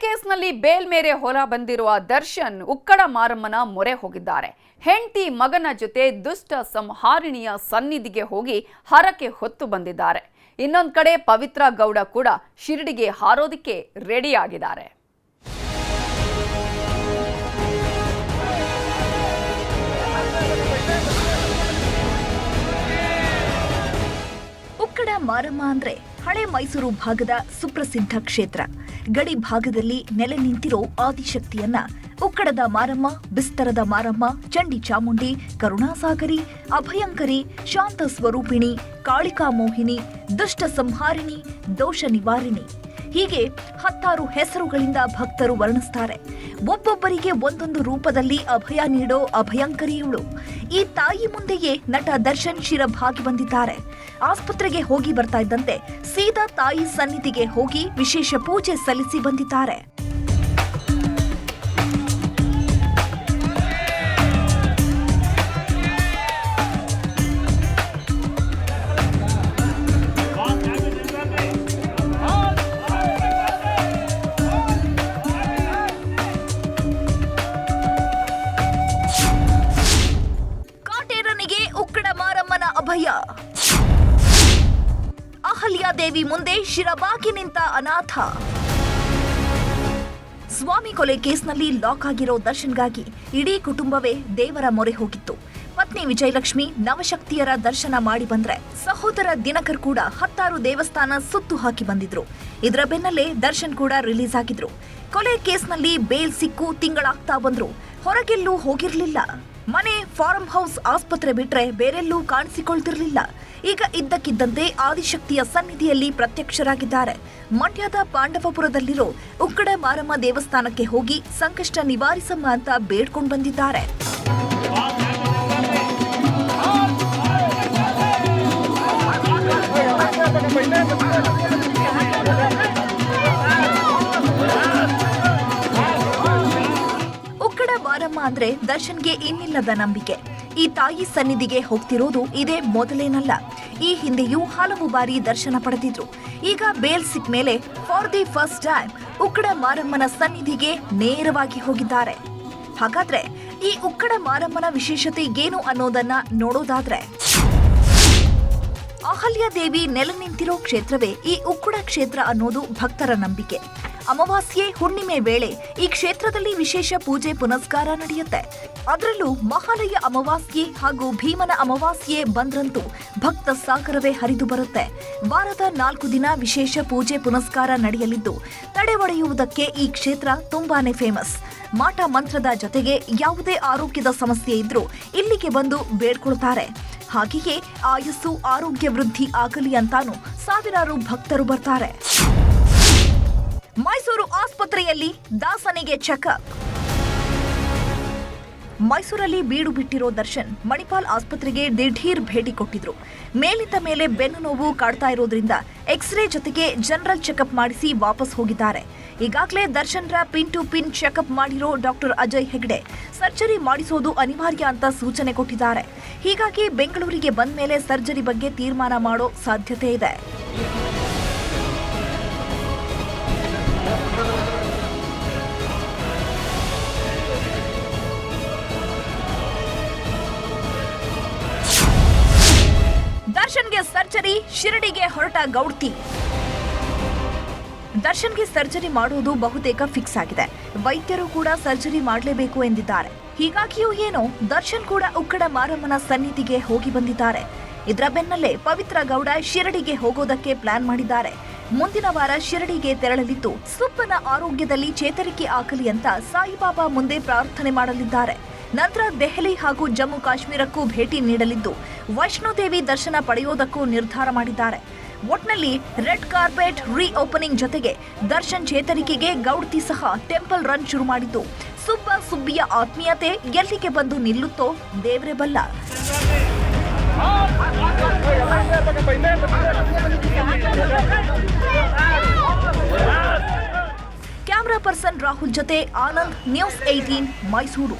ಕೇಸ್ನಲ್ಲಿ ಬೇಲ್ ಮೇರೆ ಹೊರ ಬಂದಿರುವ ದರ್ಶನ್ ಉಕ್ಕಡ ಮಾರಮ್ಮನ ಮೊರೆ ಹೋಗಿದ್ದಾರೆ. ಹೆಂಡತಿ ಮಗನ ಜೊತೆ ದುಷ್ಟ ಸಂಹಾರಿಣಿಯ ಸನ್ನಿಧಿಗೆ ಹೋಗಿ ಹರಕೆ ಹೊತ್ತು ಬಂದಿದ್ದಾರೆ. ಇನ್ನೊಂದು ಕಡೆ ಪವಿತ್ರ ಗೌಡ ಕೂಡ ಶಿರಡಿಗೆ ಹಾರೋದಕ್ಕೆ ರೆಡಿ ಆಗಿದ್ದಾರೆ. ಉಕ್ಕಡ ಮಾರಮ್ಮ ಅಂದ್ರೆ ಹಳೆ ಮೈಸೂರು ಭಾಗದ ಸುಪ್ರಸಿದ್ಧ ಕ್ಷೇತ್ರ. ಗಡಿ ಭಾಗದಲ್ಲಿ ನೆಲೆ ನಿಂತಿರೋ ಆದಿಶಕ್ತಿಯನ್ನ ಉಕ್ಕಡದ ಮಾರಮ್ಮ, ಬಿಸ್ತರದ ಮಾರಮ್ಮ, ಚಂಡಿ ಚಾಮುಂಡಿ, ಕರುಣಾಸಾಗರಿ, ಅಭಯಂಕರಿ, ಶಾಂತ ಸ್ವರೂಪಿಣಿ, ಕಾಳಿಕಾ ಮೋಹಿನಿ, ದುಷ್ಟ ಸಂಹಾರಿಣಿ, ದೋಷ ನಿವಾರಿಣಿ ಹೀಗೆ 10 ಹೆಸರುಗಳಿಂದ ಭಕ್ತರು ವರ್ಣಿಸ್ತಾರೆ. ಒಬ್ಬೊಬ್ಬರಿಗೆ ಒಂದೊಂದು ರೂಪದಲ್ಲಿ ಅಭಯ ನೀಡೋ ಅಭಯಂಕರಿಯವಳು. ಈ ತಾಯಿ ಮುಂದೆಯೇ ನಟ ದರ್ಶನ್ ಶಿರಭಾಗಿ ಬಂದಿದ್ದಾರೆ. ಆಸ್ಪತ್ರೆಗೆ ಹೋಗಿ ಬರ್ತಾ ಇದ್ದಂತೆ ಸೀದಾ ತಾಯಿ ಸನ್ನಿಧಿಗೆ ಹೋಗಿ ವಿಶೇಷ ಪೂಜೆ ಸಲ್ಲಿಸಿ ಬಂದಿದ್ದಾರೆ. ಕಾಟೇರನಿಗೆ ಉಕ್ಕಡ ಮಾರಮ್ಮನ ಅಭಯ. ಅಹಲ್ಯಾದೇವಿ ಮುಂದೆ ಶಿರಬಾಗಿ ನಿಂತ ಅನಾಥ. ಸ್ವಾಮಿ ಕೊಲೆ ಕೇಸ್ನಲ್ಲಿ ಲಾಕ್ ಆಗಿರೋ ದರ್ಶನ್ಗಾಗಿ ಇಡೀ ಕುಟುಂಬವೇ ದೇವರ ಮೊರೆ ಹೋಗಿತ್ತು. ಪತ್ನಿ ವಿಜಯಲಕ್ಷ್ಮಿ ನವಶಕ್ತಿಯರ ದರ್ಶನ ಮಾಡಿ ಬಂದ್ರೆ ಸಹೋದರ ದಿನಕರ್ ಕೂಡ 10 ದೇವಸ್ಥಾನ ಸುತ್ತು ಹಾಕಿ ಬಂದಿದ್ರು. ಇದರ ಬೆನ್ನಲ್ಲೇ ದರ್ಶನ್ ಕೂಡ ರಿಲೀಸ್ ಆಗಿದ್ರು. ಕೊಲೆ ಕೇಸ್ನಲ್ಲಿ ಬೇಲ್ ಸಿಕ್ಕು ತಿಂಗಳಾಗ್ತಾ ಬಂದ್ರು. ಹೊರಗೆಲ್ಲೂ ಹೋಗಿರ್ಲಿಲ್ಲ. ಮನೆ, ಫಾರ್ಮ್ ಹೌಸ್, ಆಸ್ಪತ್ರೆ ಬಿಟ್ರೆ ಬೇರೆಲ್ಲೂ ಕಾಣಿಸಿಕೊಳ್ತಿರ್ಲಿಲ್ಲ. ಈಗ ಇದ್ದಕ್ಕಿದ್ದಂತೆ ಆದಿಶಕ್ತಿಯ ಸನ್ನಿಧಿಯಲ್ಲಿ ಪ್ರತ್ಯಕ್ಷರಾಗಿದ್ದಾರೆ. ಮಂಡ್ಯದ ಪಾಂಡವಪುರದಲ್ಲಿರೋ ಉಕ್ಕಡ ಮಾರಮ್ಮ ದೇವಸ್ಥಾನಕ್ಕೆ ಹೋಗಿ ಸಂಕಷ್ಟ ನಿವಾರಿಸಮ್ಮ ಅಂತ ಬೇಡ್ಕೊಂಡು ಬಂದಿದ್ದಾರೆ. ಉಕ್ಕಡ ಮಾರಮ್ಮ ಅಂದ್ರೆ ದರ್ಶನ್ಗೆ ಇನ್ನಿಲ್ಲದ ನಂಬಿಕೆ. ಈ ತಾಯಿ ಸನ್ನಿಧಿಗೆ ಹೋಗ್ತಿರೋದು ಇದೇ ಮೊದಲೇನಲ್ಲ. ಈ ಹಿಂದೆಯೂ ಹಲವು ಬಾರಿ ದರ್ಶನ ಪಡೆದಿದ್ರು. ಈಗ ಬೇಲ್ ಸಿಕ್ಕ ಮೇಲೆ ಫಾರ್ ದಿ ಫಸ್ಟ್ ಟೈಮ್ ಉಕ್ಕಡ ಮಾರಮ್ಮನ ಸನ್ನಿಧಿಗೆ ನೇರವಾಗಿ ಹೋಗಿದ್ದಾರೆ. ಹಾಗಾದ್ರೆ ಈ ಉಕ್ಕಡ ಮಾರಮ್ಮನ ವಿಶೇಷತೆ ಏನು ಅನ್ನೋದನ್ನ ನೋಡೋದಾದ್ರೆ, ಅಹಲ್ಯಾದೇವಿ ನೆಲೆ ನಿಂತಿರೋ ಕ್ಷೇತ್ರವೇ ಈ ಉಕ್ಕಡ ಕ್ಷೇತ್ರ ಅನ್ನೋದು ಭಕ್ತರ ನಂಬಿಕೆ. ಅಮಾವಾಸ್ಯೆ, ಹುಣ್ಣಿಮೆ ವೇಳೆ ಈ ಕ್ಷೇತ್ರದಲ್ಲಿ ವಿಶೇಷ ಪೂಜೆ ಪುನಸ್ಕಾರ ನಡೆಯುತ್ತೆ. ಅದರಲ್ಲೂ ಮಹಾಲಯ ಅಮಾವಾಸ್ಯೆ ಹಾಗೂ ಭೀಮನ ಅಮಾವಾಸ್ಯೆ ಬಂದ್ರಂತೂ ಭಕ್ತ ಸಾಗರವೇ ಹರಿದು ಬರುತ್ತೆ. ವಾರದ 4 ದಿನ ವಿಶೇಷ ಪೂಜೆ ಪುನಸ್ಕಾರ ನಡೆಯಲಿದ್ದು ತಡೆ ಒಡೆಯುವುದಕ್ಕೆ ಈ ಕ್ಷೇತ್ರ ತುಂಬಾನೇ ಫೇಮಸ್. ಮಾಟ ಮಂತ್ರದ ಜೊತೆಗೆ ಯಾವುದೇ ಆರೋಗ್ಯದ ಸಮಸ್ಯೆ ಇದ್ರೂ ಇಲ್ಲಿಗೆ ಬಂದು ಬೇಡ್ಕೊಳ್ತಾರೆ. ಹಾಗೆಯೇ ಆಯಸ್ಸು, ಆರೋಗ್ಯ ವೃದ್ಧಿ ಆಗಲಿ ಅಂತಾನು ಸಾವಿರಾರು ಭಕ್ತರು ಬರ್ತಾರೆ. ಮೈಸೂರು ಆಸ್ಪತ್ರೆಯಲ್ಲಿ ದಾಸನಿಗೆ ಚೆಕಪ್. ಮೈಸೂರಲ್ಲಿ ಬೀಡು ಬಿಟ್ಟಿರೋ ದರ್ಶನ್ ಮಣಿಪಾಲ್ ಆಸ್ಪತ್ರೆಗೆ ದಿಢೀರ್ ಭೇಟಿ ಕೊಟ್ಟಿದ್ರು. ಮೇಲಿಂದ ಮೇಲೆ ಬೆನ್ನು ನೋವು ಕಾಡ್ತಾ ಇರೋದ್ರಿಂದ ಎಕ್ಸ್ರೇ ಜೊತೆಗೆ ಜನರಲ್ ಚೆಕಪ್ ಮಾಡಿಸಿ ವಾಪಸ್ ಹೋಗಿದ್ದಾರೆ. ಈಗಾಗಲೇ ದರ್ಶನ್ರ ಪಿನ್ ಟು ಪಿನ್ ಚೆಕಪ್ ಮಾಡಿರೋ ಡಾಕ್ಟರ್ ಅಜಯ್ ಹೆಗ್ಡೆ ಸರ್ಜರಿ ಮಾಡಿಸೋದು ಅನಿವಾರ್ಯ ಅಂತ ಸೂಚನೆ ಕೊಟ್ಟಿದ್ದಾರೆ. ಹೀಗಾಗಿ ಬೆಂಗಳೂರಿಗೆ ಬಂದ ಮೇಲೆ ಸರ್ಜರಿ ಬಗ್ಗೆ ತೀರ್ಮಾನ ಮಾಡೋ ಸಾಧ್ಯತೆ ಇದೆ. ದರ್ಶನ್ಗೆ ಸರ್ಜರಿ, ಶಿರಡಿಗೆ ಹೊರಟ ಗೌಡ್ತಿ. ದರ್ಶನ್ಗೆ ಸರ್ಜರಿ ಮಾಡುವುದು ಬಹುತೇಕ ಫಿಕ್ಸ್ ಆಗಿದೆ. ವೈದ್ಯರು ಕೂಡ ಸರ್ಜರಿ ಮಾಡಲೇಬೇಕು ಎಂದಿದ್ದಾರೆ. ಹೀಗಾಗಿಯೂ ಏನೋ ದರ್ಶನ್ ಕೂಡ ಉಕ್ಕಡ ಮಾರಮ್ಮನ ಸನ್ನಿಧಿಗೆ ಹೋಗಿ ಬಂದಿದ್ದಾರೆ. ಇದರ ಬೆನ್ನಲ್ಲೇ ಪವಿತ್ರ ಗೌಡ ಶಿರಡಿಗೆ ಹೋಗೋದಕ್ಕೆ ಪ್ಲಾನ್ ಮಾಡಿದ್ದಾರೆ. ಮುಂದಿನ ವಾರ ಶಿರಡಿಗೆ ತೆರಳಲಿದ್ದು ಸುಪ್ಪನ ಆರೋಗ್ಯದಲ್ಲಿ ಚೇತರಿಕೆ ಆಗಲಿ ಅಂತ ಸಾಯಿಬಾಬಾ ಮುಂದೆ ಪ್ರಾರ್ಥನೆ ಮಾಡಲಿದ್ದಾರೆ. ನಂತರ ದೆಹಲಿ ಹಾಗೂ ಜಮ್ಮು ಕಾಶ್ಮೀರಕ್ಕೂ ಭೇಟಿ ನೀಡಲಿದ್ದು ವೈಷ್ಣೋದೇವಿ ದರ್ಶನ ಪಡೆಯೋದಕ್ಕೂ ನಿರ್ಧಾರ ಮಾಡಿದ್ದಾರೆ. ಒಟ್ನಲ್ಲಿ ರೆಡ್ ಕಾರ್ಪೆಟ್ ರೀ ಓಪನಿಂಗ್ ಜೊತೆಗೆ ದರ್ಶನ್ ಚೇತರಿಕೆಗೆ ಗೌಡ್ತಿ ಸಹ ಟೆಂಪಲ್ ರನ್ ಶುರು ಮಾಡಿದ್ದು ಸುಬ್ಬ ಸುಬ್ಬಿಯ ಆತ್ಮೀಯತೆ ಎಲ್ಲಿಗೆ ಬಂದು ನಿಲ್ಲುತ್ತೋ ದೇವ್ರೇ ಬಲ್ಲ. ಕ್ಯಾಮರಾ ಪರ್ಸನ್ ರಾಹುಲ್ ಜೊತೆ ಆನಂದ್, ನ್ಯೂಸ್ 18 ಮೈಸೂರು.